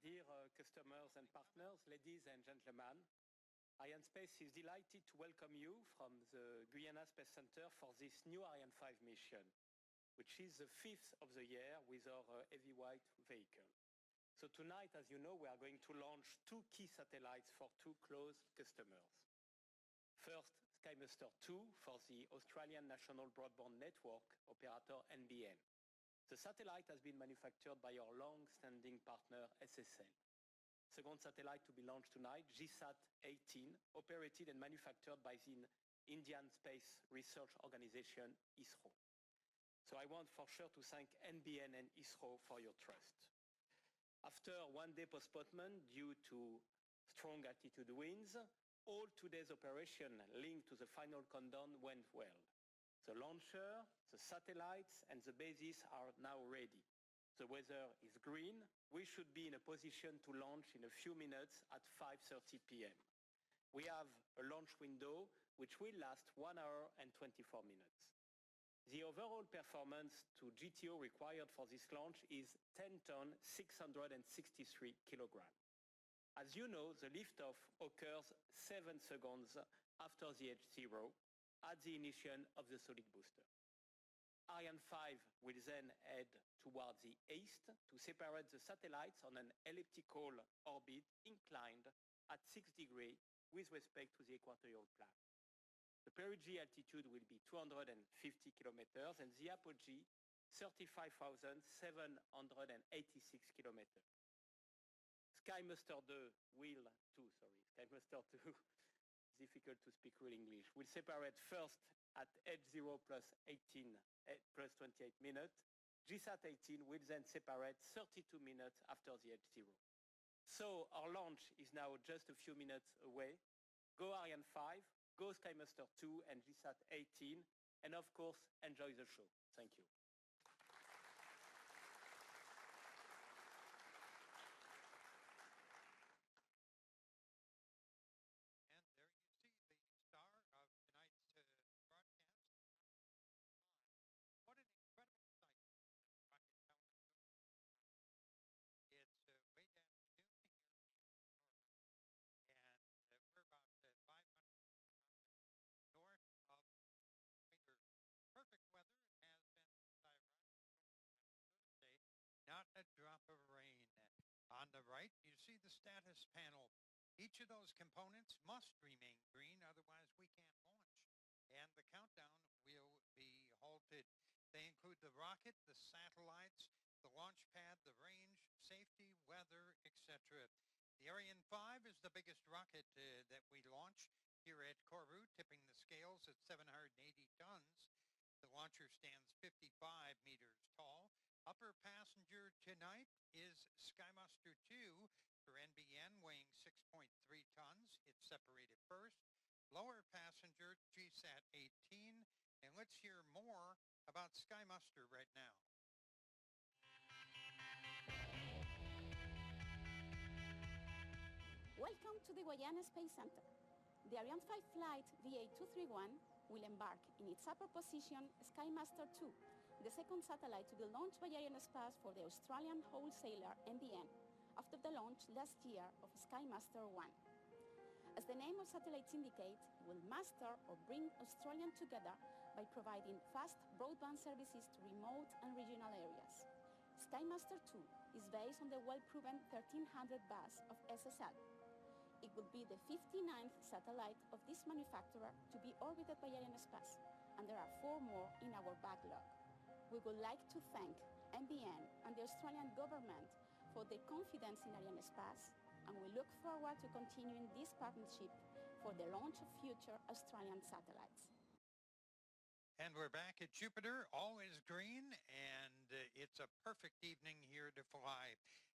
Dear customers and partners, ladies and gentlemen, Arianespace is delighted to welcome you from the Guyana Space Center for this new Ariane 5 mission, which is the 5th of the year with our heavyweight vehicle. So tonight, as you know, we are going to launch 2 key satellites for 2 close customers. First, SkyMaster 2 for the Australian National Broadband Network operator NBN. The satellite has been manufactured by our long-standing partner Ascent. Second satellite to be launched tonight, GSAT 18, operated and manufactured by the Indian Space Research Organization, ISRO. So I want for sure to thank NBN and ISRO for your trust. After one-day postponement due to strong altitude winds, all today's operation linked to the final countdown went well. The launcher, the satellites, and the bases are now ready. The weather is green. We should be in a position to launch in a few minutes at 5:30 p.m. We have a launch window which will last 1 hour and 24 minutes. The overall performance to GTO required for this launch is 10 ton, 663 kilograms. As you know, the liftoff occurs 7 seconds after the H0 at the initiation of the solid booster. Ariane 5 will then head towards the east to separate the satellites on an elliptical orbit inclined at 6 degrees with respect to the equatorial plane. The perigee altitude will be 250 kilometers and the apogee 35,786 kilometers. SkyMaster 2, difficult to speak real English, will separate first at H0 plus 28 minutes. GSAT 18 will then separate 32 minutes after the H0. So our launch is now just a few minutes away. Go Ariane 5, go SkyMaster 2 and GSAT 18, and of course, enjoy the show. Thank you. And there you see the star of tonight's broadcast. What an incredible sight as rocket power goes on. It's way afternoon here in North, and we're about 500 kilometers north of the equator. Perfect weather. It has been since I arrived Thursday. Not a drop of rain. On the right, you see the status panel. Each of those components must remain green, otherwise we can't launch. And the countdown will be halted. They include the rocket, the satellites, the launch pad, the range, safety, weather, etc. The Ariane 5 is the biggest rocket that we launch here at Kourou, tipping the scales at 780 tons. The launcher stands 55 meters tall. Upper passenger tonight is SkyMaster 2 for NBN, weighing 6.3 tons. It's separated first. Lower passenger, GSAT 18. And let's hear more about SkyMaster right now. Welcome to the Guyana Space Center. The Ariane 5 flight VA231 will embark in its upper position SkyMaster 2, the second satellite to be launched by Arianespace for the Australian wholesaler NBN, after the launch last year of SkyMaster 1. As the name of satellites indicate, it will master or bring Australians together by providing fast broadband services to remote and regional areas. SkyMaster 2 is based on the well-proven 1300 bus of SSL. It will be the 59th satellite of this manufacturer to be orbited by Arianespace, and there are 4 more in our backlog. We would like to thank NBN and the Australian government for their confidence in Arianespace, and we look forward to continuing this partnership for the launch of future Australian satellites. And we're back at Jupiter. All is green, and it's a perfect evening here to fly.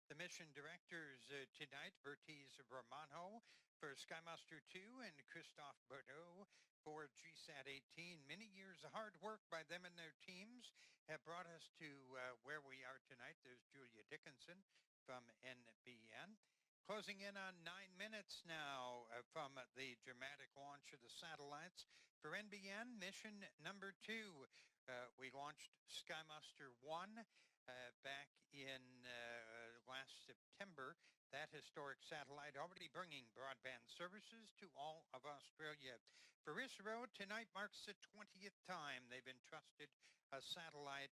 The mission directors tonight, Bertiz Romano for SkyMaster 2 and Christophe Bordeaux for GSAT 18. Many years of hard work by them and their teams have brought us to where we are tonight. There's Julia Dickinson from NBN. Closing in on 9 minutes now from the dramatic launch of the satellites. For NBN, mission number 2, we launched SkyMaster 1 back in last September. historic satellite already bringing broadband services to all of Australia. For ISRO, tonight marks the 20th time they've entrusted a satellite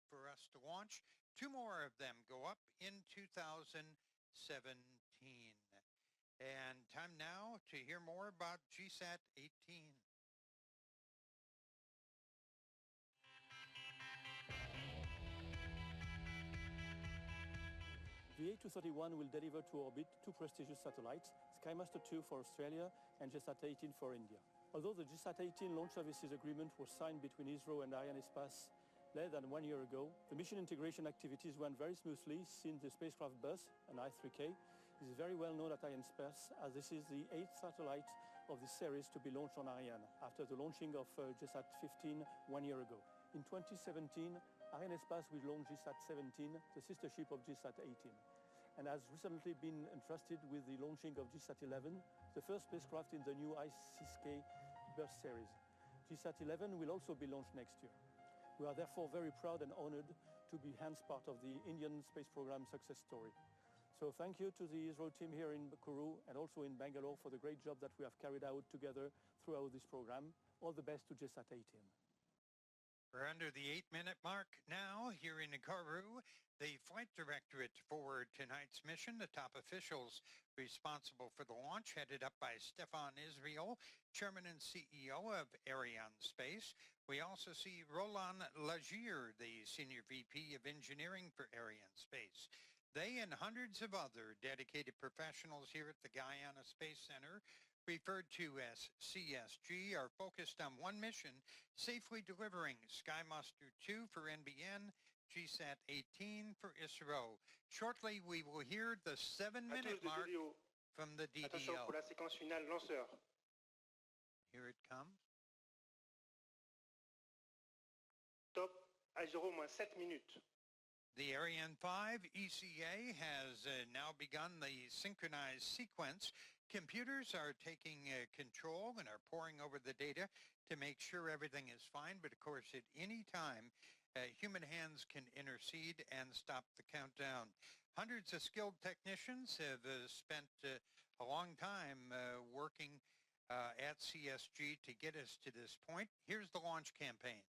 for us to launch. 2 more of them go up in 2017. And time now to hear more about GSAT 18. VA231 will deliver to orbit 2 prestigious satellites, SkyMaster 2 for Australia and GSAT 18 for India. Although the GSAT 18 launch services agreement was signed between ISRO and Arianespace less than 1 year ago, the mission integration activities went very smoothly since the spacecraft bus, an I-3K, is very well known at Arianespace, as this is the 8th satellite of this series to be launched on Ariane after the launching of GSAT 15 1 year ago. In 2017, Arianespace will launch GSAT 17, the sister ship of GSAT 18, and has recently been entrusted with the launching of GSAT 11, the first spacecraft in the new I-6K bus series. GSAT 11 will also be launched next year. We are therefore very proud and honored to be hence part of the Indian space program success story. So thank you to the ISRO team here in Kourou and also in Bangalore for the great job that we have carried out together throughout this program. All the best to GSAT 18. We're under the 8-minute mark now here in Kourou. The flight directorate for tonight's mission, the top officials responsible for the launch, headed up by Stéphane Israël, Chairman and CEO of Arianespace. We also see Roland Lagier, the Senior VP of Engineering for Arianespace. They and hundreds of other dedicated professionals here at the Guyana Space Center, referred to as CSG, are focused on one mission, safely delivering SkyMaster 2 for NBN, GSAT 18 for ISRO. Shortly, we will hear the 7-minute mark from the DDL. Pour la séquence finale lanceur. Here it comes. Top à 0-7 minutes. The Ariane 5 ECA has now begun the synchronized sequence. Computers are taking control and are poring over the data to make sure everything is fine. But of course, at any time, human hands can intercede and stop the countdown. Hundreds of skilled technicians have spent a long time working at CSG to get us to this point. Here's the launch campaign.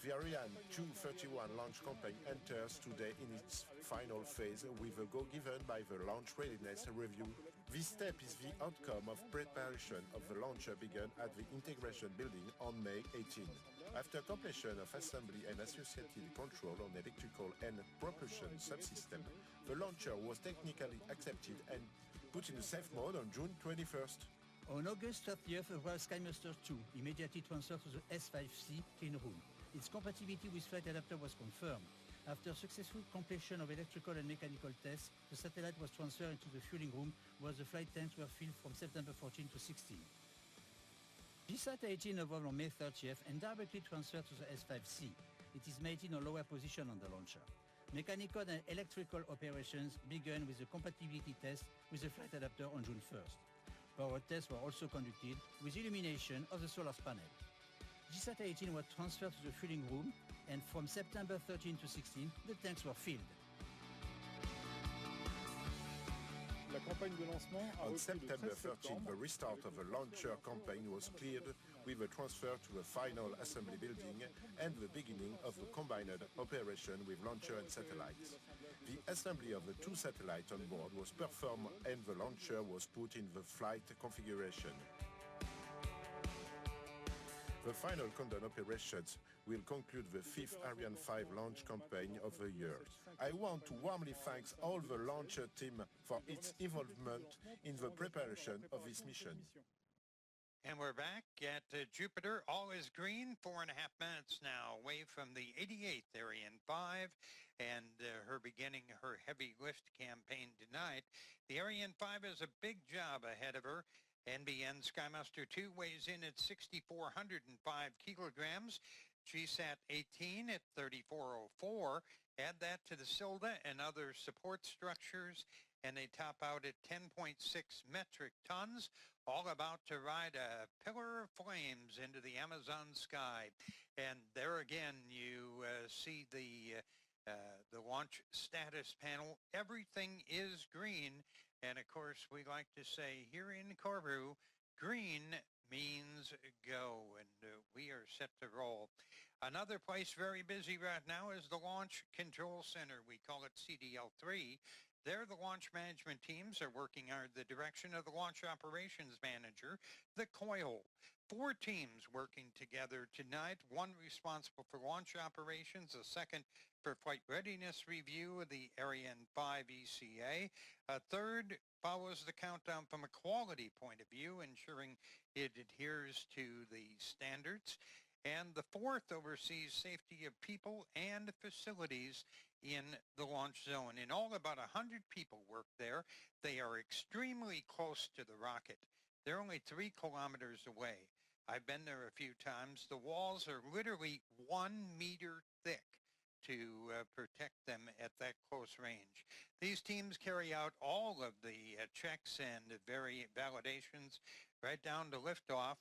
The Ariane 231 launch campaign enters today in its final phase with a go given by the Launch Readiness Review. This step is the outcome of preparation of the launcher begun at the Integration Building on May 18. After completion of assembly and associated control on electrical and propulsion subsystem, the launcher was technically accepted and put in a safe mode on June 21st. On August 30th, arrived SkyMaster 2, immediately transferred to the S5C clean room. Its compatibility with flight adapter was confirmed. After successful completion of electrical and mechanical tests, the satellite was transferred into the fueling room, where the flight tanks were filled from September 14 to 16. GSAT 18 arrived on May 30th and directly transferred to the S5C. It is made in a lower position on the launcher. Mechanical and electrical operations began with the compatibility test with the flight adapter on June 1st. Power tests were also conducted with illumination of the solar panel. GSAT 18 was transferred to the fueling room, and from September 13 to 16, the tanks were filled. On September 13, the restart of the launcher campaign was cleared with a transfer to the final assembly building and the beginning of the combined operation with launcher and satellites. The assembly of the 2 satellites on board was performed and the launcher was put in the flight configuration. The final countdown operations will conclude the 5th Ariane 5 launch campaign of the year. I want to warmly thank all the launcher team for its involvement in the preparation of this mission. And we're back at Jupiter. All is green, 4.5 minutes now away from the 88th Ariane 5 and her beginning her heavy lift campaign tonight. The Ariane 5 has a big job ahead of her. NBN SkyMaster 2 weighs in at 6,405 kilograms. GSAT 18 at 3,404. Add that to the Silda and other support structures, and they top out at 10.6 metric tons, all about to ride a pillar of flames into the Amazon sky. And there again, you see the launch status panel. Everything is green. And of course, we like to say here in Kourou, green means go, and we are set to roll. Another place very busy right now is the Launch Control Center. We call it CDL3. There, the launch management teams are working under the direction of the Launch Operations Manager, the COIL. 4 teams working together tonight, one responsible for launch operations, a second for flight readiness review of the Ariane 5 ECA, a third follows the countdown from a quality point of view, ensuring it adheres to the standards, and the fourth oversees safety of people and facilities in the launch zone. In all, about 100 people work there. They are extremely close to the rocket. They're only 3 kilometers away. I've been there a few times. The walls are literally 1 meter thick to protect them at that close range. These teams carry out all of the checks and validations right down to liftoff.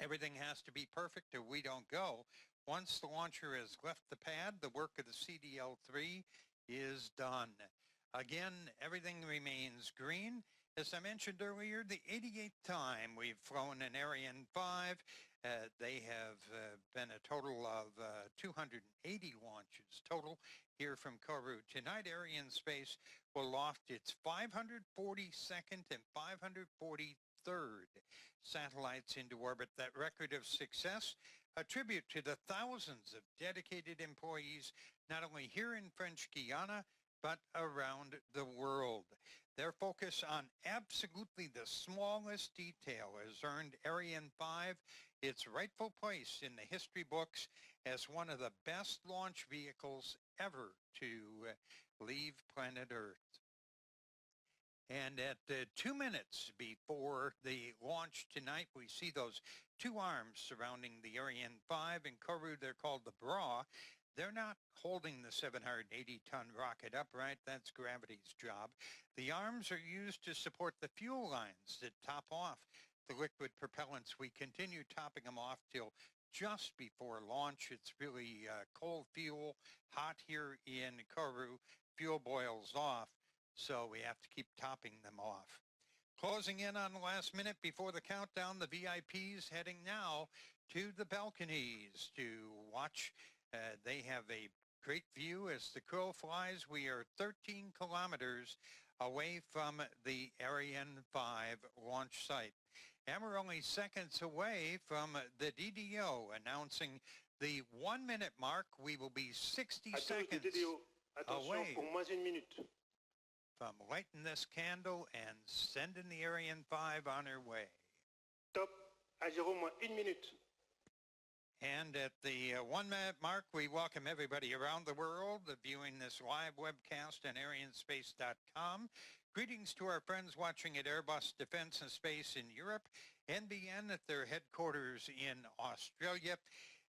Everything has to be perfect or we don't go. Once the launcher has left the pad, the work of the CDL3 is done. Again, everything remains green. As I mentioned earlier, the 88th time we've flown an Ariane 5. They have been a total of 280 launches total here from Kourou. Tonight, Arianespace will loft its 542nd and 543rd satellites into orbit. That record of success, a tribute to the thousands of dedicated employees, not only here in French Guiana, but around the world. Their focus on absolutely the smallest detail has earned Ariane 5 its rightful place in the history books as one of the best launch vehicles ever to leave planet Earth. And at 2 minutes before the launch tonight, we see those 2 arms surrounding the Ariane 5. In Kourou, they're called the bras. They're not holding the 780-ton rocket upright. That's gravity's job. The arms are used to support the fuel lines that top off the liquid propellants. We continue topping them off till just before launch. It's really cold fuel, hot here in Kourou. Fuel boils off, so we have to keep topping them off. Closing in on the last minute before the countdown, the VIPs heading now to the balconies to watch. They have a great view as the crow flies. We are 13 kilometers away from the Ariane 5 launch site. And we're only seconds away from the DDO announcing the 1 minute mark. We will be 60 seconds away from lighting this candle and sending the Ariane 5 on her way. Top à 0 moins 1 minute. And at the 1 minute mark, we welcome everybody around the world viewing this live webcast on Arianespace.com. Greetings to our friends watching at Airbus Defence and Space in Europe, NBN at their headquarters in Australia,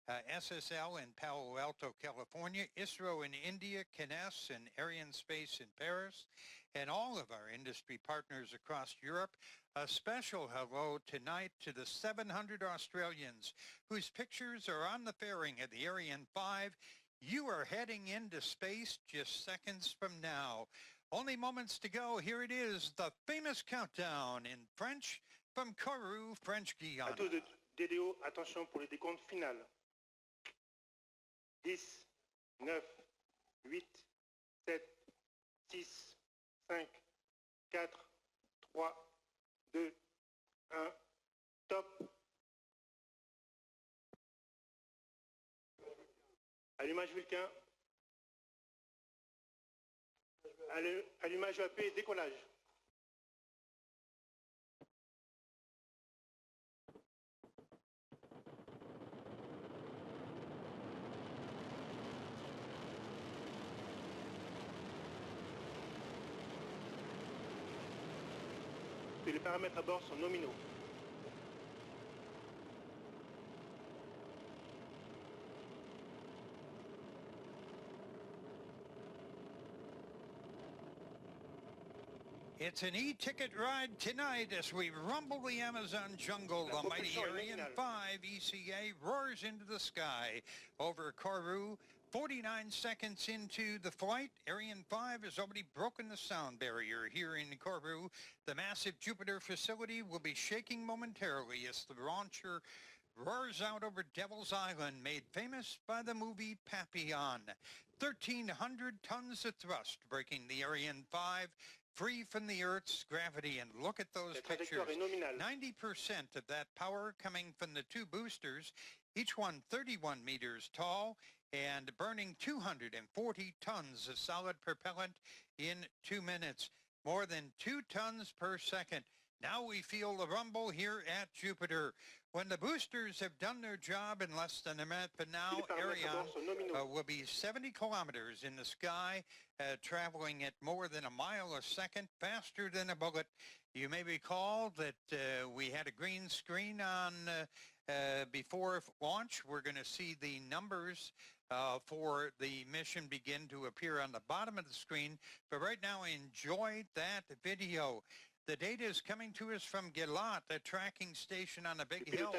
SSL in Palo Alto, California, ISRO in India, Kinéis and Arianespace in Paris, and all of our industry partners across Europe. A special hello tonight to the 700 Australians whose pictures are on the fairing of the Ariane 5. You are heading into space just seconds from now. Only moments to go. Here it is, the famous countdown in French from Kourou, French Guiana. À tous de DDO, attention pour le décompte final. 10, 9, 8, 7, 6, 5, 4, 3, 2, 1, top. Allumage Vulcain. Allumage AP et décollage. Et les paramètres à bord sont nominaux. It's an e-ticket ride tonight as we rumble the Amazon jungle. The mighty Ariane 5 ECA roars into the sky over Kourou. 49 seconds into the flight, Ariane 5 has already broken the sound barrier here in Kourou. The massive Jupiter facility will be shaking momentarily as the launcher roars out over Devil's Island, made famous by the movie Papillon. 1,300 tons of thrust breaking the Ariane 5 free from the Earth's gravity. And look at those pictures. 90% of that power coming from the two boosters, each one 31 meters tall and burning 240 tons of solid propellant in 2 minutes, more than 2 tons per second. Now we feel the rumble here at Jupiter. When the boosters have done their job in less than a minute, but now Ariane will be 70 kilometers in the sky, traveling at more than a mile a second, faster than a bullet. You may recall that we had a green screen on before launch. We're going to see the numbers for the mission begin to appear on the bottom of the screen. But right now, enjoy that video. The data is coming to us from GSAT, a tracking station on a big hill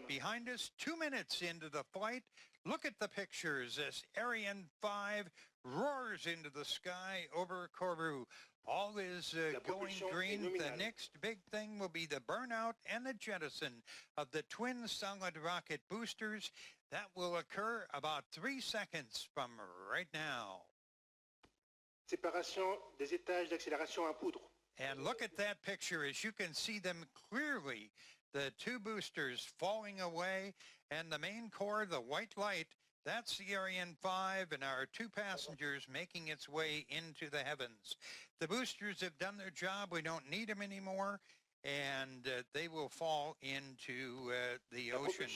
behind us. 2 minutes into the flight, look at the pictures as Ariane 5 roars into the sky over Kourou. All is going green. The next big thing will be the burnout and the jettison of the twin solid rocket boosters. That will occur about 3 seconds from right now. Séparation des étages d'accélération à poudre. And look at that picture as you can see them clearly, the two boosters falling away and the main core, the white light, that's the Ariane 5 and our two passengers making its way into the heavens. The boosters have done their job. We don't need them anymore, and they will fall into the ocean.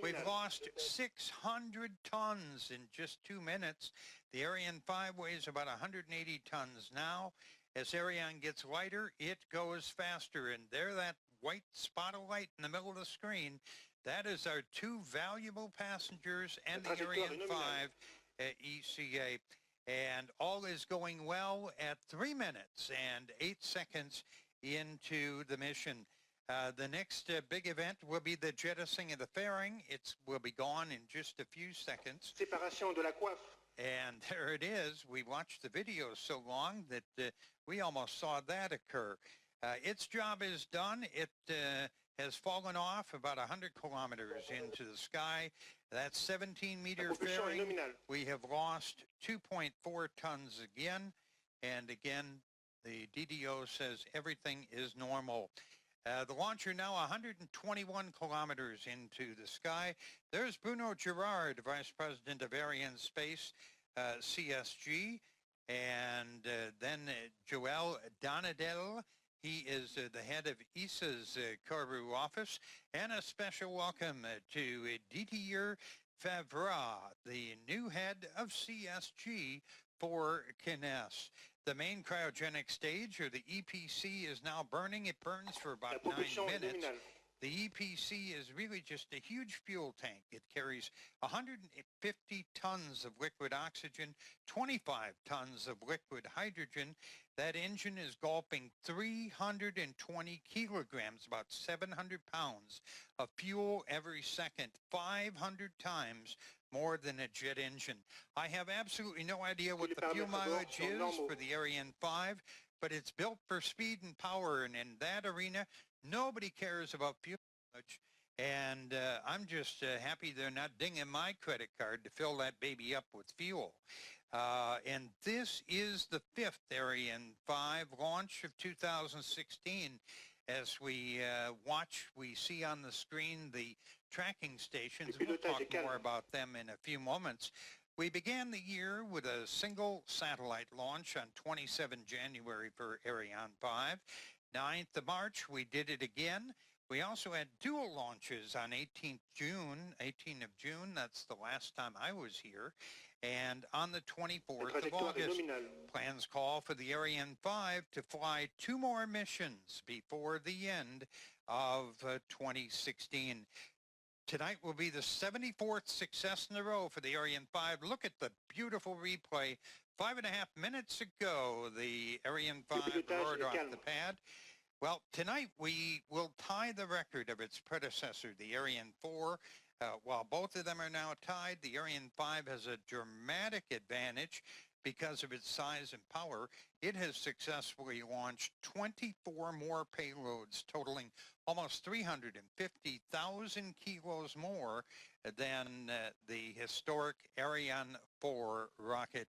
We've lost 600 tons in just 2 minutes. The Ariane 5 weighs about 180 tons now. As Ariane gets lighter, it goes faster. And there, that white spot of light in the middle of the screen, that is our two valuable passengers and the Ariane 5 ECA. And all is going well at 3 minutes and 8 seconds into the mission. The next big event will be the jettisoning of the fairing. It will be gone in just a few seconds. Séparation de la coiffe. And there it is. We watched the video so long that we almost saw that occur. Its job is done. It has fallen off about 100 kilometers into the sky. That's 17-meter fairing. We have lost 2.4 tons again. And again, the DDO says everything is normal. The launcher now 121 kilometers into the sky. There's Bruno Girard, Vice President of Arianespace CSG, and then Joel Donadel. He is the head of ECA's Kourou office, and a special welcome to Didier Favre, the new head of CSG for Kness. The main cryogenic stage, or the EPC, is now burning. It burns for about 9 minutes. The EPC is really just a huge fuel tank. It carries 150 tons of liquid oxygen, 25 tons of liquid hydrogen. That engine is gulping 320 kilograms, about 700 pounds of fuel every second, 500 times more than a jet engine. I have absolutely no idea what the fuel mileage is for the Ariane 5, but it's built for speed and power, and in that arena, nobody cares about fuel mileage. And I'm just happy they're not dinging my credit card to fill that baby up with fuel. And this is the 5th Ariane 5 launch of 2016. As we watch, we see on the screen the tracking stations. We'll talk more about them in a few moments. We began the year with a single satellite launch on 27 January for Ariane 5. 9th of March, we did it again. We also had dual launches on 18th of June. That's the last time I was here. And on the 24th of August, plans call for the Ariane 5 to fly 2 more missions before the end of 2016. Tonight will be the 74th success in a row for the Ariane 5. Look at the beautiful replay. 5.5 minutes ago, the Ariane 5 roared off the pad. Well, tonight we will tie the record of its predecessor, the Ariane 4. While both of them are now tied, the Ariane 5 has a dramatic advantage because of its size and power. It has successfully launched 24 more payloads, totaling almost 350,000 kilos more than the historic Ariane 4 rocket.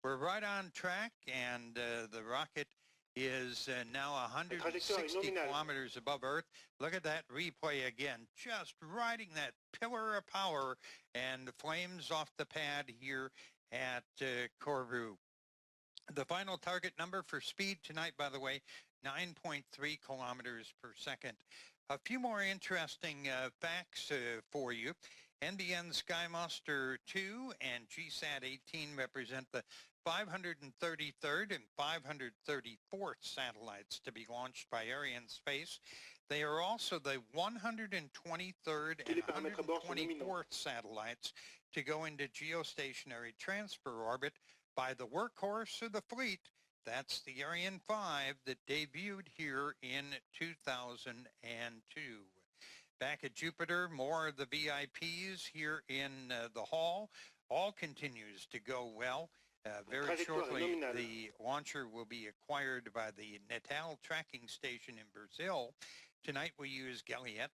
We're right on track, and the rocket is now 160 kilometers above Earth. Look at that replay again, just riding that pillar of power and flames off the pad here at Kourou. The final target number for speed tonight, by the way, 9.3 kilometers per second. A few more interesting facts for you. NBN SkyMaster 2 and GSAT 18 represent the 533rd and 534th satellites to be launched by Arianespace. They are also the 123rd and 124th satellites to go into geostationary transfer orbit by the workhorse of the fleet. That's the Ariane 5 that debuted here in 2002. Back at Jupiter, more of the VIPs here in the hall. All continues to go well. Very shortly, the launcher will be acquired by the Natal tracking station in Brazil. Tonight we use Galliette,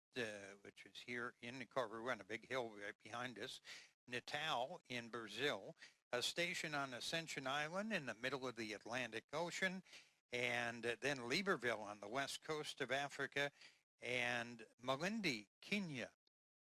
which is here in Kourou on a big hill right behind us. Natal in Brazil, a station on Ascension Island in the middle of the Atlantic Ocean, and then Libreville on the west coast of Africa, and Malindi, Kenya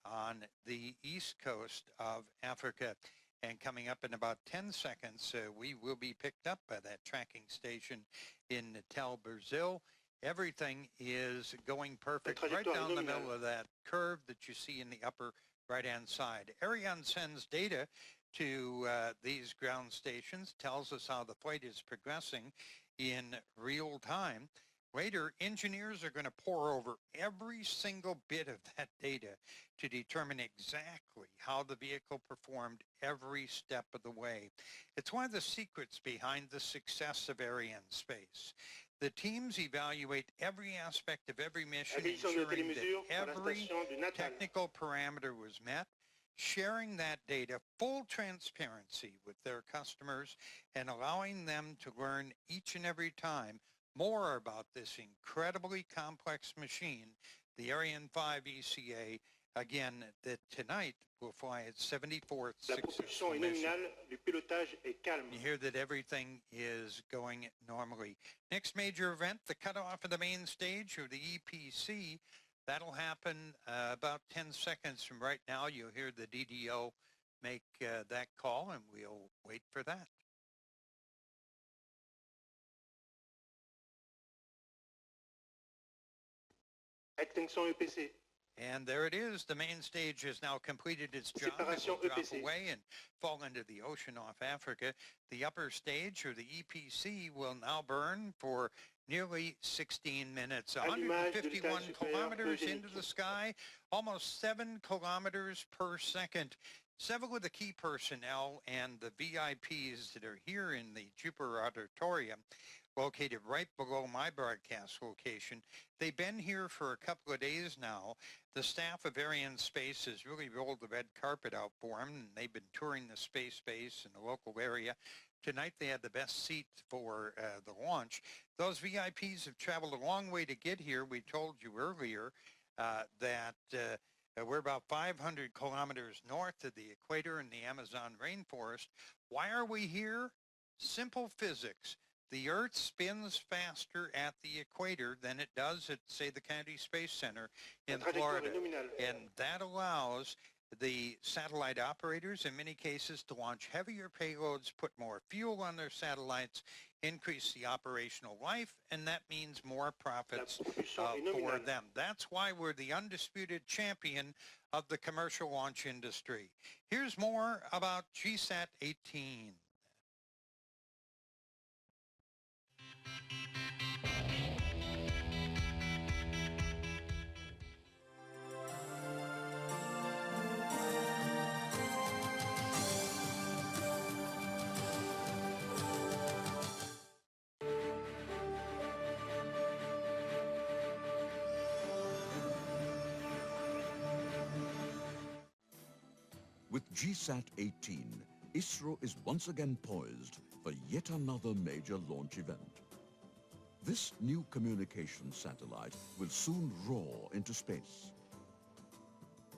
on the east coast of Africa. And coming up in about 10 seconds, we will be picked up by that tracking station in Natal, Brazil. Everything is going perfect right down the middle of that curve that you see in the upper right-hand side. Ariane sends data to these ground stations, tells us how the flight is progressing in real time. Later, engineers are going to pore over every single bit of that data to determine exactly how the vehicle performed every step of the way. It's one of the secrets behind the success of Arianespace. The teams evaluate every aspect of every mission, ensuring that every technical parameter was met, sharing that data, full transparency with their customers, and allowing them to learn each and every time more about this incredibly complex machine, the Ariane 5 ECA, again, that tonight will fly its 74th successful mission. You hear that everything is going normally. Next major event, the cutoff of the main stage or the EPC. That'll happen about 10 seconds from right now. You'll hear the DDO make that call, and we'll wait for that. And there it is. The main stage has now completed its job. It will drop away and fall into the ocean off Africa. The upper stage, or the EPC, will now burn for nearly 16 minutes. 151 kilometers into the sky, almost 7 kilometers per second. Several of the key personnel and the VIPs that are here in the Jupiter Auditorium, located right below my broadcast location. They've been here for a couple of days now. The staff of Arianespace has really rolled the red carpet out for them, and they've been touring the space base in the local area. Tonight they had the best seat for the launch. Those VIPs have traveled a long way to get here. We told you earlier that we're about 500 kilometers north of the equator in the Amazon rainforest. Why are we here? Simple physics. The Earth spins faster at the equator than it does at, say, the Kennedy Space Center in Florida. And that allows the satellite operators, in many cases, to launch heavier payloads, put more fuel on their satellites, increase the operational life, and that means more profits for them. That's why we're the undisputed champion of the commercial launch industry. Here's more about GSAT 18. With GSAT 18, ISRO is once again poised for yet another major launch event. This new communication satellite will soon roar into space.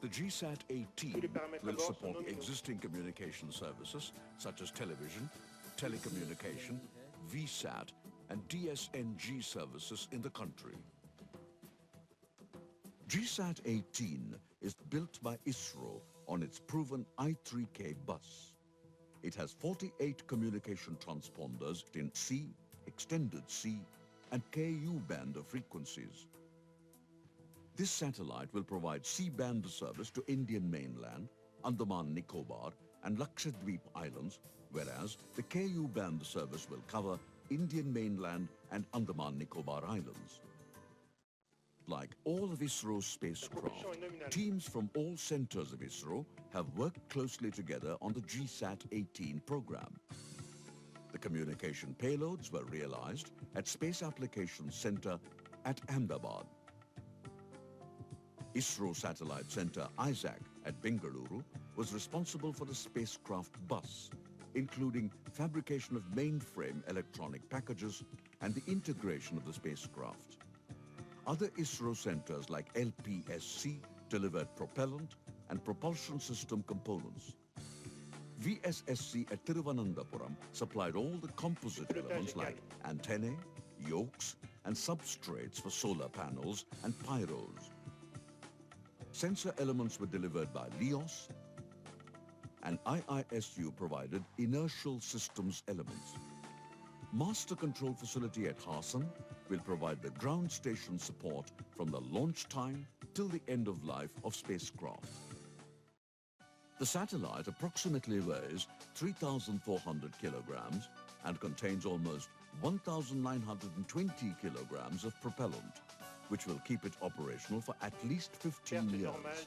The GSAT 18 will support the existing communication services such as television, telecommunication, VSAT, and DSNG services in the country. GSAT 18 is built by ISRO on its proven I3K bus. It has 48 communication transponders in C, extended C, and Ku band of frequencies. This satellite will provide C-band service to Indian mainland, Andaman Nicobar, and Lakshadweep Islands, whereas the Ku band service will cover Indian mainland and Andaman Nicobar Islands. Like all of ISRO's spacecraft, teams from all centers of ISRO have worked closely together on the GSAT 18 program. The communication payloads were realized at Space Applications Center at Ahmedabad. ISRO Satellite Center ISAC at Bengaluru was responsible for the spacecraft bus, including fabrication of mainframe electronic packages and the integration of the spacecraft. Other ISRO centers like LPSC delivered propellant and propulsion system components. VSSC at Thiruvananthapuram supplied all the composite elements like antennae, yokes, and substrates for solar panels and pyros. Sensor elements were delivered by LEOS, and IISU provided inertial systems elements. Master Control Facility at Hassan will provide the ground station support from the launch time till the end of life of spacecraft. The satellite approximately weighs 3,400 kilograms and contains almost 1,920 kilograms of propellant, which will keep it operational for at least 15 years.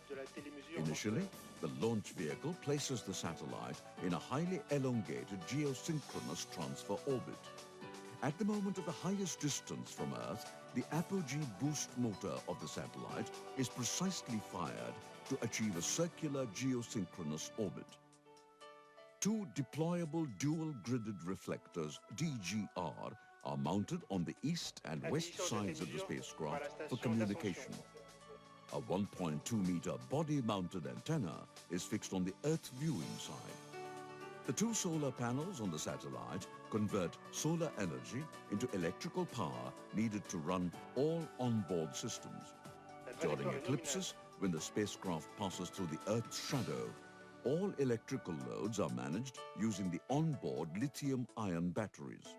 Initially, the launch vehicle places the satellite in a highly elongated geosynchronous transfer orbit. At the moment of the highest distance from Earth, the apogee boost motor of the satellite is precisely fired to achieve a circular geosynchronous orbit. Two deployable dual-gridded reflectors, DGR, are mounted on the east and west sides of the spacecraft for communication. A 1.2-meter body-mounted antenna is fixed on the Earth viewing side. The two solar panels on the satellite convert solar energy into electrical power needed to run all onboard systems. During eclipses, when the spacecraft passes through the Earth's shadow, all electrical loads are managed using the onboard lithium-ion batteries.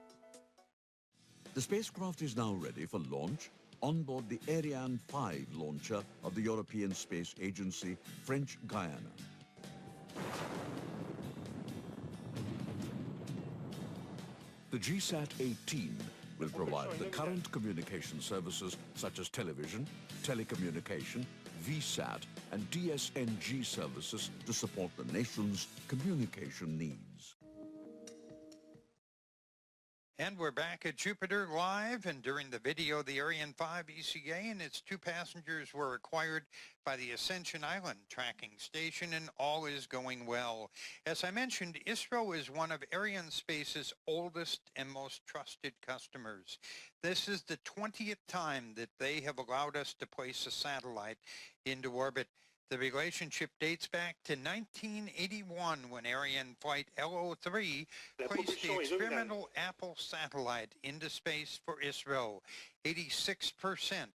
The spacecraft is now ready for launch on board the Ariane 5 launcher of the European Space Agency, French Guiana. The GSAT 18 will provide the current communication services such as television, telecommunication, VSAT, and DSNG services to support the nation's communication needs. And we're back at Jupiter Live, and during the video, the Ariane 5 ECA and its two passengers were acquired by the Ascension Island tracking station, and all is going well. As I mentioned, ISRO is one of Arianespace's oldest and most trusted customers. This is the 20th time that they have allowed us to place a satellite into orbit. The relationship dates back to 1981 when Ariane Flight LO3 placed the experimental Apple satellite into space for ISRO. 86%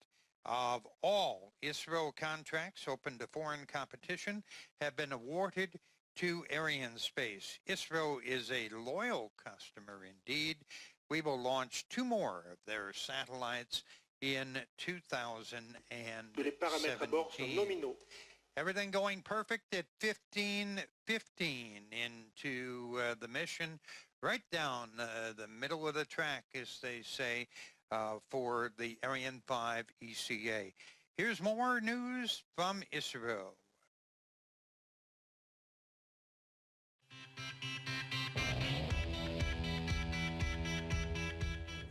of all ISRO contracts open to foreign competition have been awarded to Arianespace. ISRO is a loyal customer indeed. We will launch 2 more of their satellites in 2017. Everything going perfect at 15:15 into the mission, right down the middle of the track, as they say, for the Ariane 5 ECA. Here's more news from ISRO.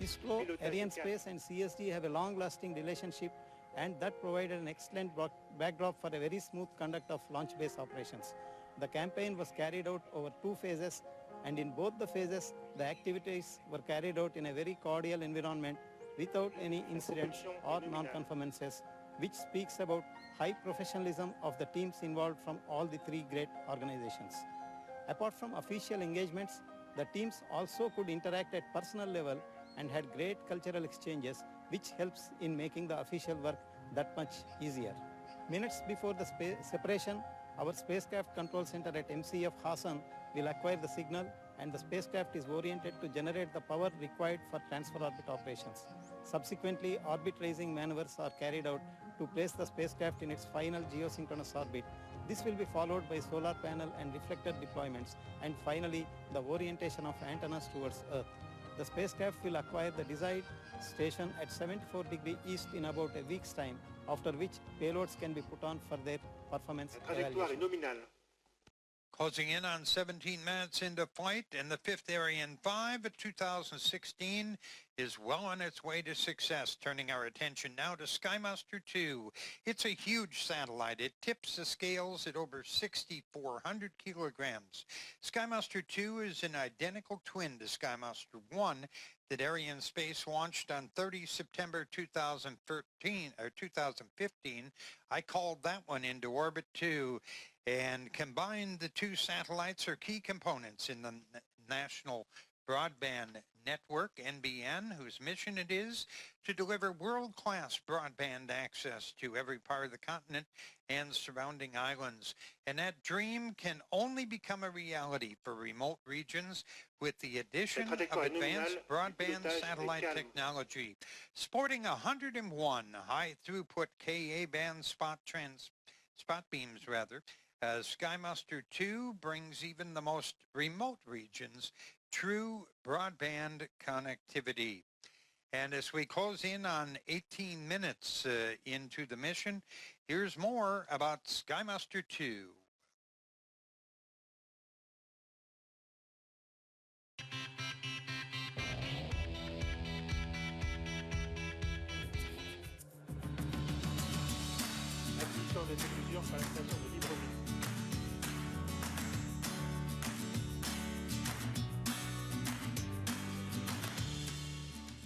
ISRO, Arianespace, and CSD have a long-lasting relationship, and that provided an excellent backdrop for a very smooth conduct of launch-based operations. The campaign was carried out over 2 phases, and in both the phases, the activities were carried out in a very cordial environment without any incidents or non-conformances, which speaks about high professionalism of the teams involved from all the 3 great organizations. Apart from official engagements, the teams also could interact at personal level and had great cultural exchanges, which helps in making the official work that much easier. Minutes before the separation, our spacecraft control center at MCF Hassan will acquire the signal, and the spacecraft is oriented to generate the power required for transfer orbit operations. Subsequently, orbit raising maneuvers are carried out to place the spacecraft in its final geosynchronous orbit. This will be followed by solar panel and reflector deployments, and finally the orientation of antennas towards Earth. The spacecraft will acquire the desired station at 74 degrees east in about a week's time, after which payloads can be put on for their performance evaluation. Closing in on 17 minutes into flight, and the 5th Ariane 5 of 2016 is well on its way to success. Turning our attention now to SkyMaster 2. It's a huge satellite. It tips the scales at over 6,400 kilograms. SkyMaster 2 is an identical twin to SkyMaster 1 that Arianespace launched on 30 September 2015. I called that one into orbit too. And combined, the 2 satellites are key components in the National Broadband Network, NBN, whose mission it is to deliver world-class broadband access to every part of the continent and surrounding islands. And that dream can only become a reality for remote regions with the addition of advanced broadband satellite technology. Sporting 101 high-through-put Ka-band spot beams, SkyMaster 2 brings even the most remote regions true broadband connectivity. And as we close in on 18 minutes into the mission, here's more about SkyMaster 2.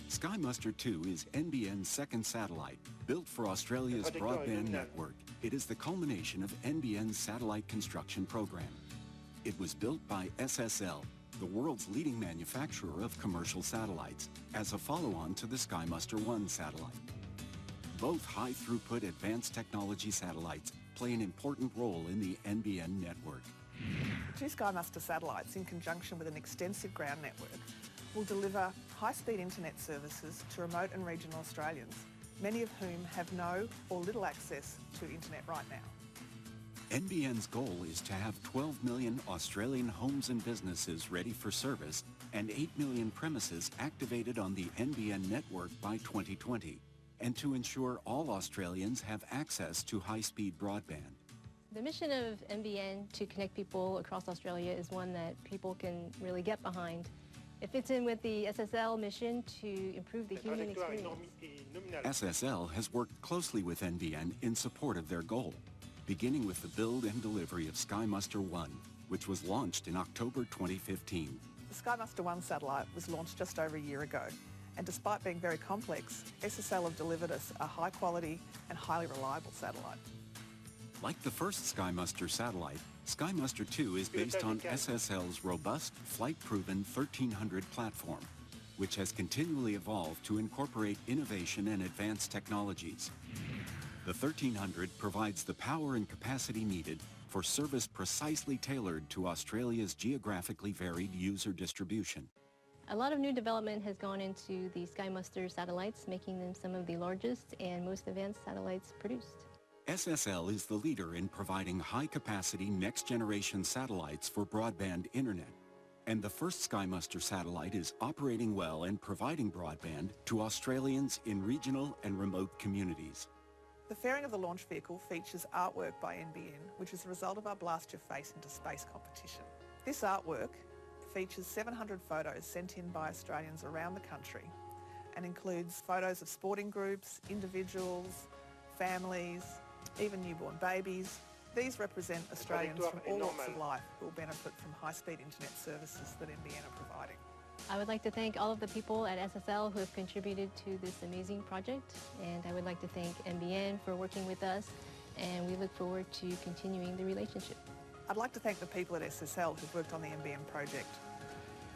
SkyMaster 2 is NBN's second satellite, built for Australia's broadband network. It is the culmination of NBN's satellite construction program. It was built by SSL, the world's leading manufacturer of commercial satellites, as a follow-on to the SkyMaster 1 satellite. Both high-throughput advanced technology satellites play an important role in the NBN network. 2 SkyMaster satellites, in conjunction with an extensive ground network, will deliver high-speed internet services to remote and regional Australians, many of whom have no or little access to internet right now. NBN's goal is to have 12 million Australian homes and businesses ready for service and 8 million premises activated on the NBN network by 2020, and to ensure all Australians have access to high-speed broadband. The mission of NBN to connect people across Australia is one that people can really get behind. It fits in with the SSL mission to improve the human experience. SSL has worked closely with NBN in support of their goal, beginning with the build and delivery of SkyMaster 1, which was launched in October 2015. The SkyMaster 1 satellite was launched just over a year ago, and despite being very complex, SSL have delivered us a high-quality and highly reliable satellite. Like the first SkyMaster satellite, SkyMaster 2 is based on SSL's robust, flight-proven 1300 platform, which has continually evolved to incorporate innovation and advanced technologies. The 1300 provides the power and capacity needed for service precisely tailored to Australia's geographically varied user distribution. A lot of new development has gone into the SkyMaster satellites, making them some of the largest and most advanced satellites produced. SSL is the leader in providing high-capacity next-generation satellites for broadband internet, and the first SkyMaster satellite is operating well and providing broadband to Australians in regional and remote communities. The fairing of the launch vehicle features artwork by NBN, which is a result of our Blast Your Face into Space competition. This artwork features 700 photos sent in by Australians around the country and includes photos of sporting groups, individuals, families, even newborn babies, These represent Australians from all walks of life who will benefit from high-speed internet services that NBN are providing. I would like to thank all of the people at SSL who have contributed to this amazing project, and I would like to thank NBN for working with us, and we look forward to continuing the relationship. I'd like to thank the people at SSL who've worked on the NBN project.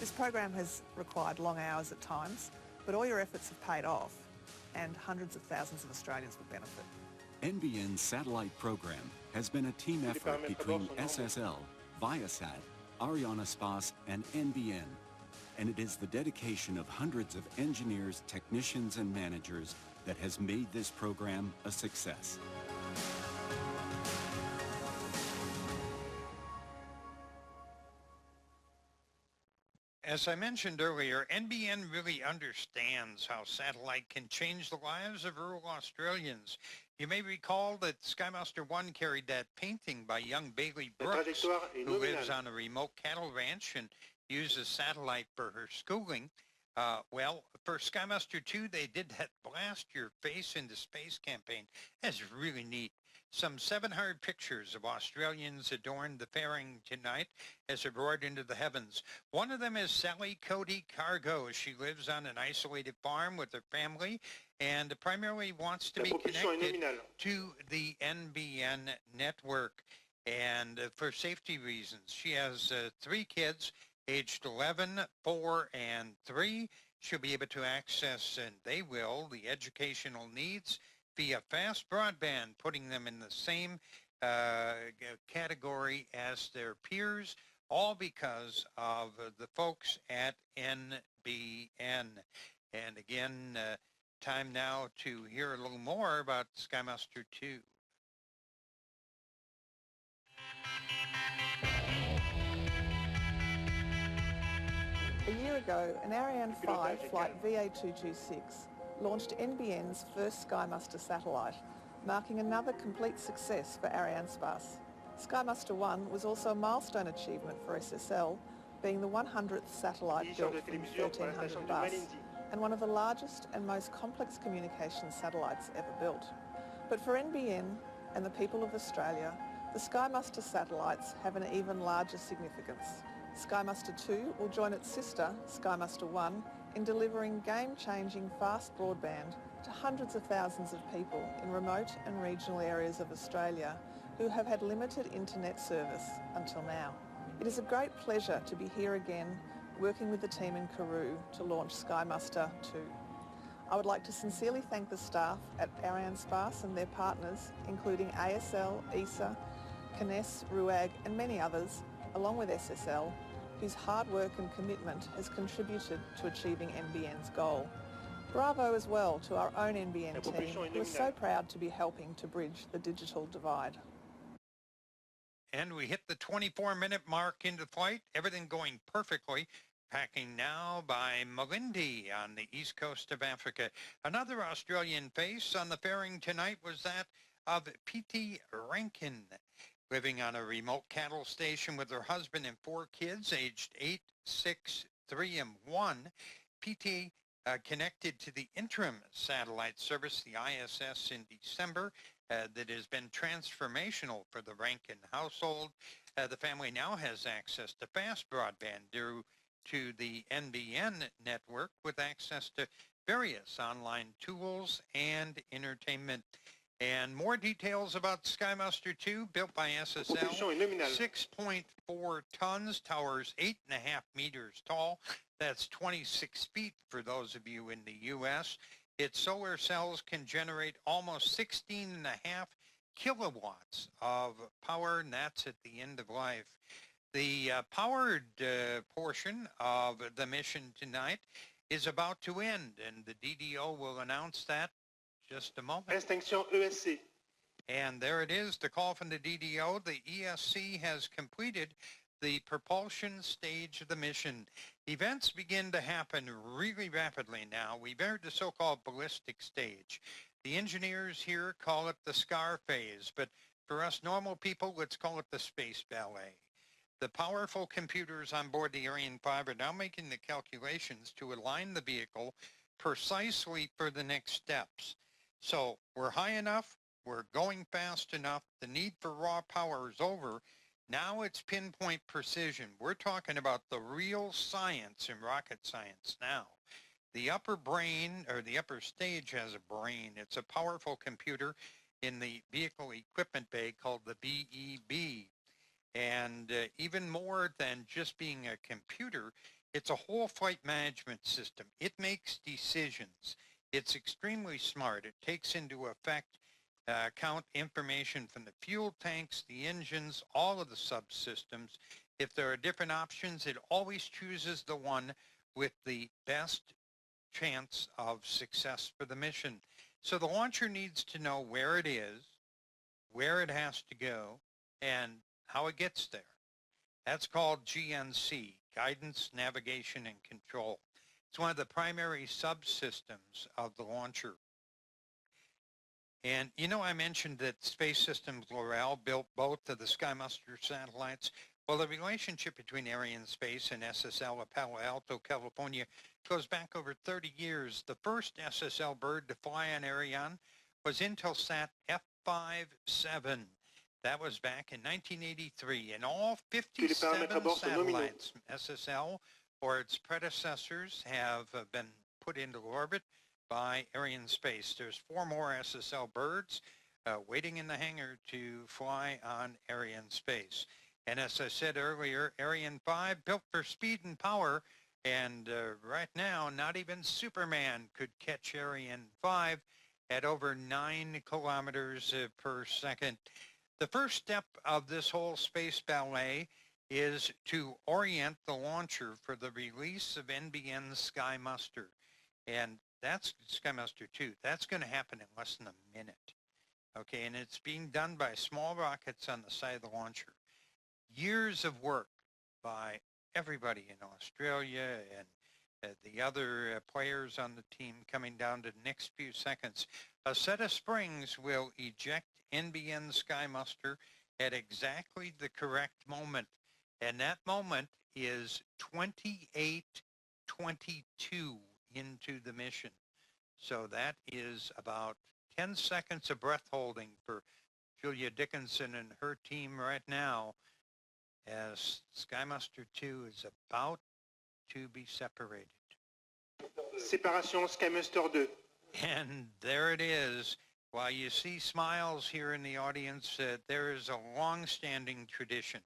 This program has required long hours at times, but all your efforts have paid off, and hundreds of thousands of Australians will benefit. NBN's satellite program has been a team effort between SSL, Viasat, Arianespace, and NBN, and it is the dedication of hundreds of engineers, technicians, and managers that has made this program a success. As I mentioned earlier, NBN really understands how satellite can change the lives of rural Australians. You may recall that Skymaster 1 carried that painting by young Bailey Brooks, who lives on a remote cattle ranch and uses satellite for her schooling. Well, for Skymaster 2, they did that Blast Your Face into Space campaign. That's really neat. Some 700 pictures of Australians adorned the fairing tonight as it roared into the heavens. One of them is Sally Cody Cargo. She lives on an isolated farm with her family and primarily wants to be connected to the NBN network. And for safety reasons, she has 3 kids, aged 11, 4, and 3. She'll be able to access, and they will, the educational needs via fast broadband, putting them in the same category as their peers, all because of the folks at NBN. And again, time now to hear a little more about Skymaster 2. A year ago, an Ariane 5 flight VA226 launched NBN's first Skymaster satellite, marking another complete success for Arianespace. Skymaster 1 was also a milestone achievement for SSL, being the 100th satellite built from 1300 bus, and one of the largest and most complex communications satellites ever built. But for NBN and the people of Australia, the Skymaster satellites have an even larger significance. Skymaster 2 will join its sister, Skymaster 1, in delivering game-changing fast broadband to hundreds of thousands of people in remote and regional areas of Australia who have had limited internet service until now. It is a great pleasure to be here again working with the team in Karoo to launch Skymaster 2. I would like to sincerely thank the staff at Arianespace and their partners, including ASL, ECA, Kness, RUAG and many others, along with SSL, whose hard work and commitment has contributed to achieving NBN's goal. Bravo as well to our own NBN team, who are so proud to be helping to bridge the digital divide. And we hit the 24-minute mark into flight, everything going perfectly. Packing now by Malindi on the east coast of Africa. Another Australian face on the fairing tonight was that of P.T. Rankin, living on a remote cattle station with her husband and 4 kids, aged 8, 6, 3, and 1. P.T. Connected to the interim satellite service, the ISS, in December, that has been transformational for the Rankin household. The family now has access to fast broadband due to the NBN network with access to various online tools and entertainment. And more details about Skymaster 2, built by SSL, 6.4 tons, towers 8.5 meters tall. That's 26 feet for those of you in the U.S. Its solar cells can generate almost 16.5 kilowatts of power, and that's at the end of life. The powered portion of the mission tonight is about to end, and the DDO will announce that just a moment. Extinction ESC. And there it is, the call from the DDO. The ESC has completed the propulsion stage of the mission. Events begin to happen really rapidly now. We've entered the so-called ballistic stage. The engineers here call it the SCAR phase, but for us normal people, let's call it the space ballet. The powerful computers on board the Ariane 5 are now making the calculations to align the vehicle precisely for the next steps. So we're high enough, We're going fast enough. The need for raw power is over. Now it's pinpoint precision. We're talking about the real science in rocket science now. The upper brain, or the upper stage, has a brain. It's a powerful computer in the vehicle equipment bay called the VEB. And even more than just being a computer, it's a whole flight management system. It makes decisions. It's extremely smart. It takes into account information from the fuel tanks, the engines, all of the subsystems. If there are different options, it always chooses the one with the best chance of success for the mission. So the launcher needs to know where it is, where it has to go, and how it gets there. That's called GNC, Guidance, Navigation, and Control. It's one of the primary subsystems of the launcher. And you know, I mentioned that Space Systems L'Oreal built both of the SkyMuster satellites. Well, the relationship between Arianespace and SSL of Palo Alto, California, goes back over 30 years. The first SSL bird to fly on Ariane was Intelsat F57. That was back in 1983. And all 57 satellites, SSL or its predecessors, have been put into orbit by Arianespace. There's 4 more SSL birds waiting in the hangar to fly on Arianespace. And as I said earlier, Ariane 5 built for speed and power, and right now, not even Superman could catch Ariane 5 at over 9 kilometers per second. The first step of this whole space ballet is to orient the launcher for the release of NBN SkyMuster. And that's SkyMuster 2. That's going to happen in less than a minute. Okay, and it's being done by small rockets on the side of the launcher. Years of work by everybody in Australia and the other players on the team coming down to the next few seconds. A set of springs will eject NBN SkyMuster at exactly the correct moment. And that moment is 28:22 into the mission. So that is about 10 seconds of breath holding for Julia Dickinson and her team right now, as SkyMuster 2 is about to be separated. Séparation SkyMuster 2. And there it is. While you see smiles here in the audience, there is a long-standing tradition,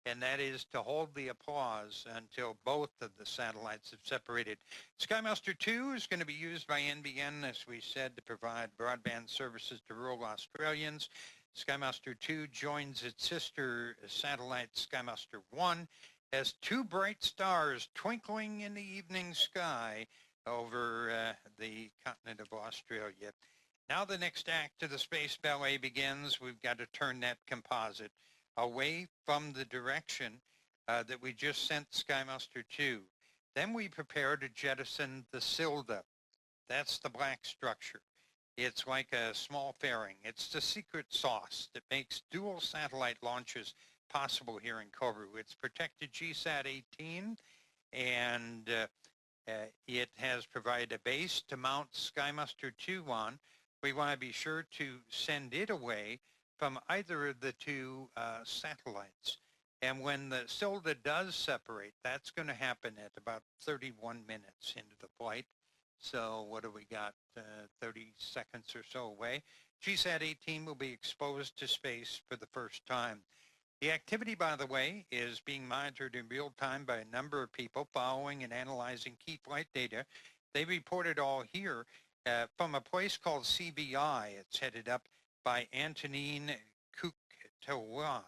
and that is to hold the applause until both of the satellites have separated. SkyMuster 2 is going to be used by NBN, as we said, to provide broadband services to rural Australians. SkyMuster 2 joins its sister satellite, SkyMuster 1, as 2 bright stars twinkling in the evening sky over the continent of Australia. Now the next act of the space ballet begins. We've got to turn that composite away from the direction that we just sent SkyMuster 2. Then we prepare to jettison the Silda. That's the black structure. It's like a small fairing. It's the secret sauce that makes dual satellite launches possible here in Kourou. It's protected GSAT 18, and it has provided a base to mount SkyMuster 2 on. We want to be sure to send it away from either of the 2 satellites. And when the Silda does separate, that's going to happen at about 31 minutes into the flight. So what do we got, 30 seconds or so away? GSAT 18 will be exposed to space for the first time. The activity, by the way, is being monitored in real time by a number of people following and analyzing key flight data. They report it all here from a place called CVI. It's headed up by Antonine Couktois.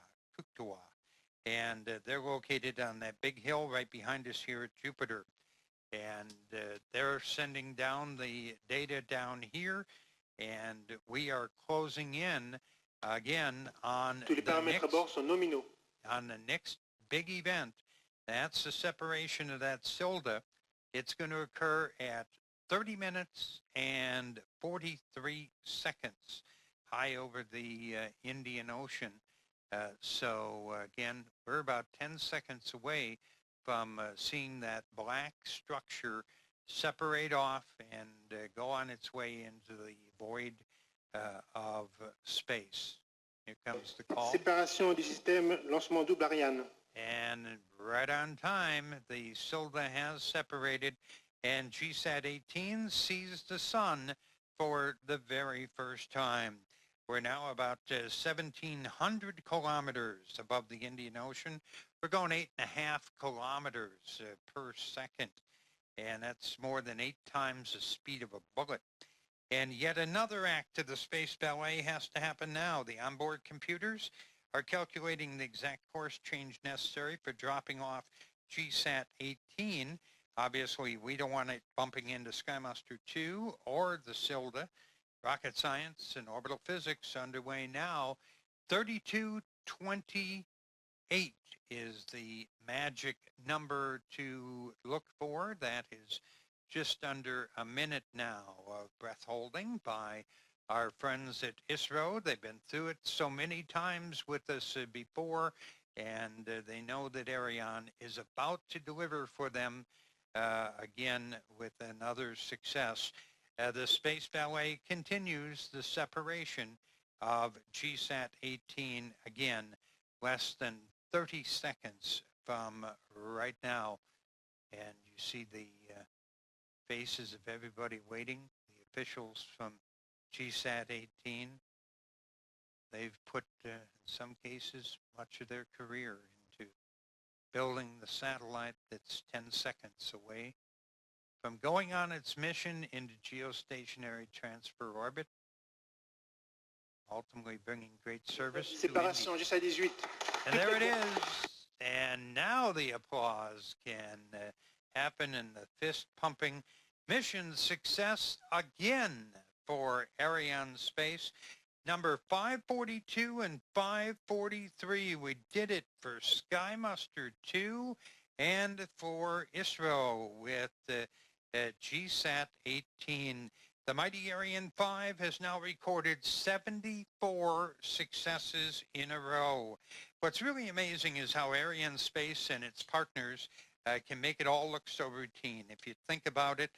And they're located on that big hill right behind us here at Jupiter. And they're sending down the data down here, and we are closing in again on the next big event. That's the separation of that Silda. It's going to occur at 30 minutes and 43 seconds high over the Indian Ocean. So again, we're about 10 seconds away from seeing that black structure separate off and go on its way into the void of space. Here comes the call. Séparation du système lancement double Ariane. And right on time, the SILDA has separated, and GSAT 18 sees the sun for the very first time. We're now about 1,700 kilometers above the Indian Ocean. We're going 8.5 kilometers per second, and that's more than 8 times the speed of a bullet. And yet another act of the space ballet has to happen now. The onboard computers are calculating the exact course change necessary for dropping off GSAT 18. Obviously, we don't want it bumping into SkyMaster 2 or the SILDA. Rocket science and orbital physics underway now. 3228 is the magic number to look for. That is just under a minute now of breath holding by our friends at ISRO. They've been through it so many times with us before, and they know that Ariane is about to deliver for them again with another success. The space ballet continues the separation of GSAT 18 again, less than 30 seconds from right now. And you see the faces of everybody waiting, the officials from GSAT 18. They've put, in some cases, much of their career into building the satellite that's 10 seconds away from going on its mission into geostationary transfer orbit, ultimately bringing great service to India. And there it is. And now the applause can happen and the fist pumping. Mission success again for Arianespace. Number 542 and 543. We did it for SkyMaster 2 and for ISRO with GSAT 18. The mighty Ariane 5 has now recorded 74 successes in a row. What's really amazing is how Arianespace and its partners can make it all look so routine. If you think about it,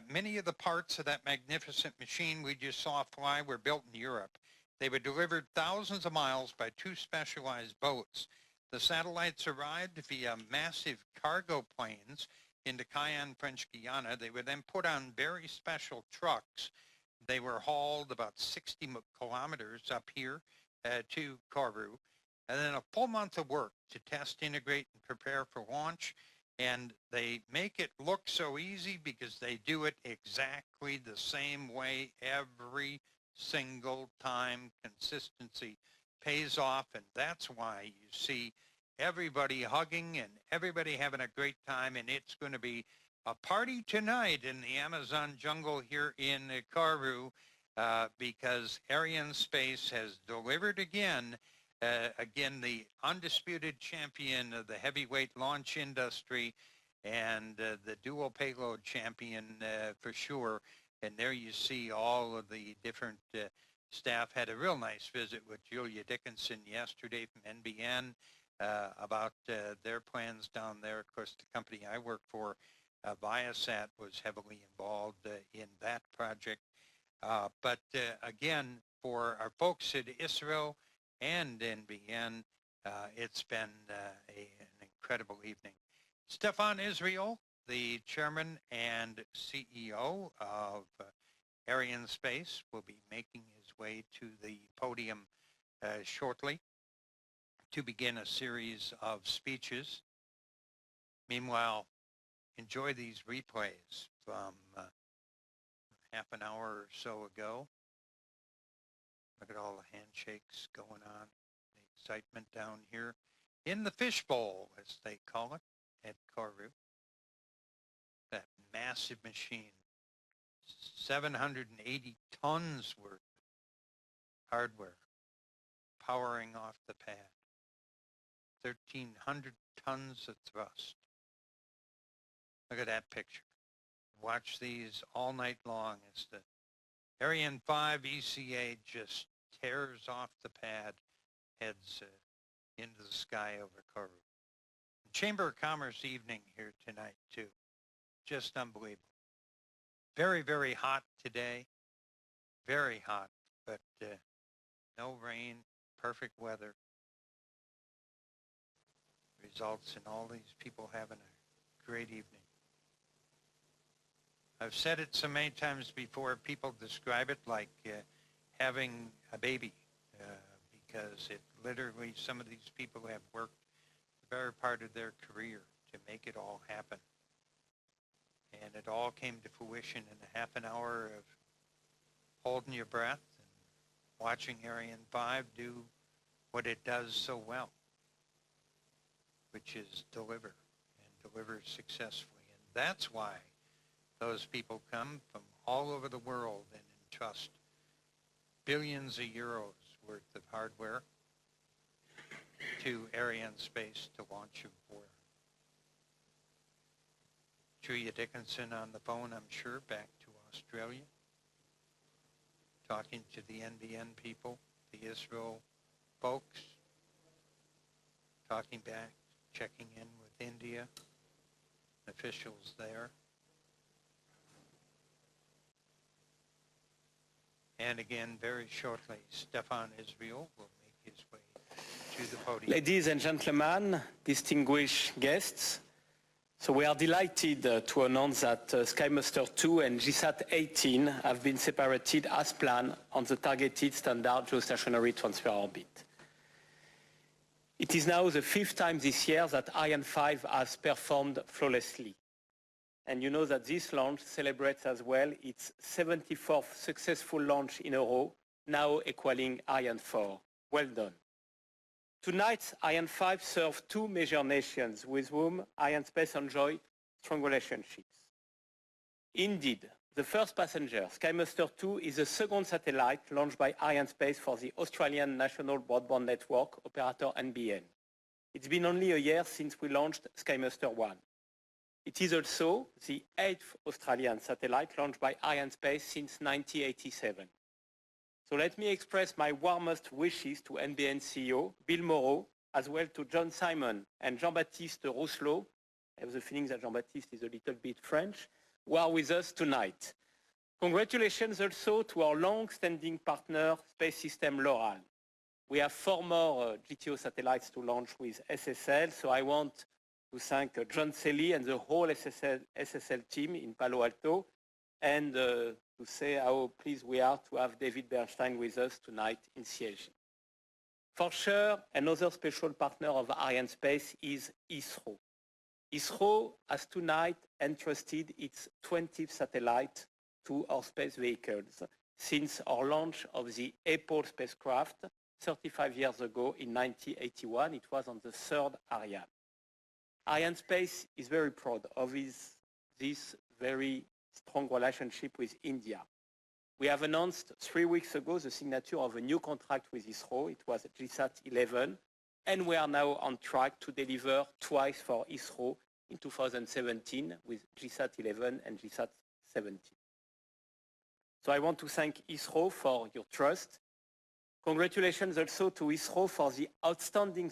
many of the parts of that magnificent machine we just saw fly were built in Europe. They were delivered thousands of miles by 2 specialized boats. The satellites arrived via massive cargo planes into Cayenne, French Guiana. They were then put on very special trucks. They were hauled about 60 kilometers up here to Kourou. And then a full month of work to test, integrate, and prepare for launch. And they make it look so easy because they do it exactly the same way every single time. Consistency pays off, and that's why you see everybody hugging and everybody having a great time. And it's going to be a party tonight in the Amazon jungle here in Kourou because Arianespace has delivered again. Again, the undisputed champion of the heavyweight launch industry and the dual payload champion for sure. And there you see all of the different staff. Had a real nice visit with Julia Dickinson yesterday from NBN about their plans down there. Of course, the company I work for, Viasat, was heavily involved in that project. But again, for our folks at ISRO and NBN, it's been an incredible evening. Stefan Israel, the chairman and CEO of Arianespace, will be making his way to the podium shortly to begin a series of speeches. Meanwhile, enjoy these replays from half an hour or so ago. Look at all the handshakes going on, the excitement down here in the fishbowl, as they call it, at Kourou. That massive machine, 780 tons worth of hardware powering off the pad, 1,300 tons of thrust. Look at that picture. Watch these all night long as the Ariane 5 ECA just tears off the pad, heads into the sky over Kourou. Chamber of Commerce evening here tonight, too. Just unbelievable. Very, very hot today. Very hot. but no rain, perfect weather results in all these people having a great evening. I've said it so many times before, people describe it like having a baby because it literally, some of these people have worked the better part of their career to make it all happen. And it all came to fruition in a half an hour of holding your breath and watching Ariane 5 do what it does so well, which is deliver and deliver successfully. And that's why those people come from all over the world and entrust billions of euros worth of hardware to Arianespace to launch them for. Julia Dickinson on the phone, I'm sure, back to Australia, talking to the NBN people, the Israel folks, talking back, checking in with India, officials there. And again, very shortly, Stefan Israel will make his way to the podium. Ladies and gentlemen, distinguished guests, so we are delighted to announce that SkyMaster 2 and GSAT 18 have been separated as planned on the targeted standard geostationary transfer orbit. It is now the 5th time this year that Ariane 5 has performed flawlessly. And you know that this launch celebrates as well its 74th successful launch in a row, now equaling Ariane 4. Well done. Tonight, Ariane 5 serves two major nations with whom Arianespace enjoys strong relationships. Indeed, the first passenger, SkyMaster 2, is the second satellite launched by Arianespace for the Australian National Broadband Network operator NBN. It's been only a year since we launched SkyMaster 1. It is also the 8th Australian satellite launched by Arianespace since 1987. So let me express my warmest wishes to NBN CEO, Bill Morrow, as well to John Simon and Jean-Baptiste Rousselot. I have the feeling that Jean-Baptiste is a little bit French, who are with us tonight. Congratulations also to our long-standing partner, Space System Loral. We have 4 more GTO satellites to launch with SSL, so I want to thank John Selly and the whole SSL team in Palo Alto, and to say how pleased we are to have David Bernstein with us tonight in CLG. For sure, another special partner of Arianespace is ISRO. ISRO has tonight entrusted its 20th satellite to our space vehicles since our launch of the Apollo spacecraft 35 years ago in 1981. It was on the 3rd Ariane. Arianespace is very proud of this very strong relationship with India. We have announced 3 weeks ago the signature of a new contract with ISRO. It was GSAT 11, and we are now on track to deliver twice for ISRO in 2017 with GSAT 11 and GSAT 17. So I want to thank ISRO for your trust. Congratulations also to ISRO for the outstanding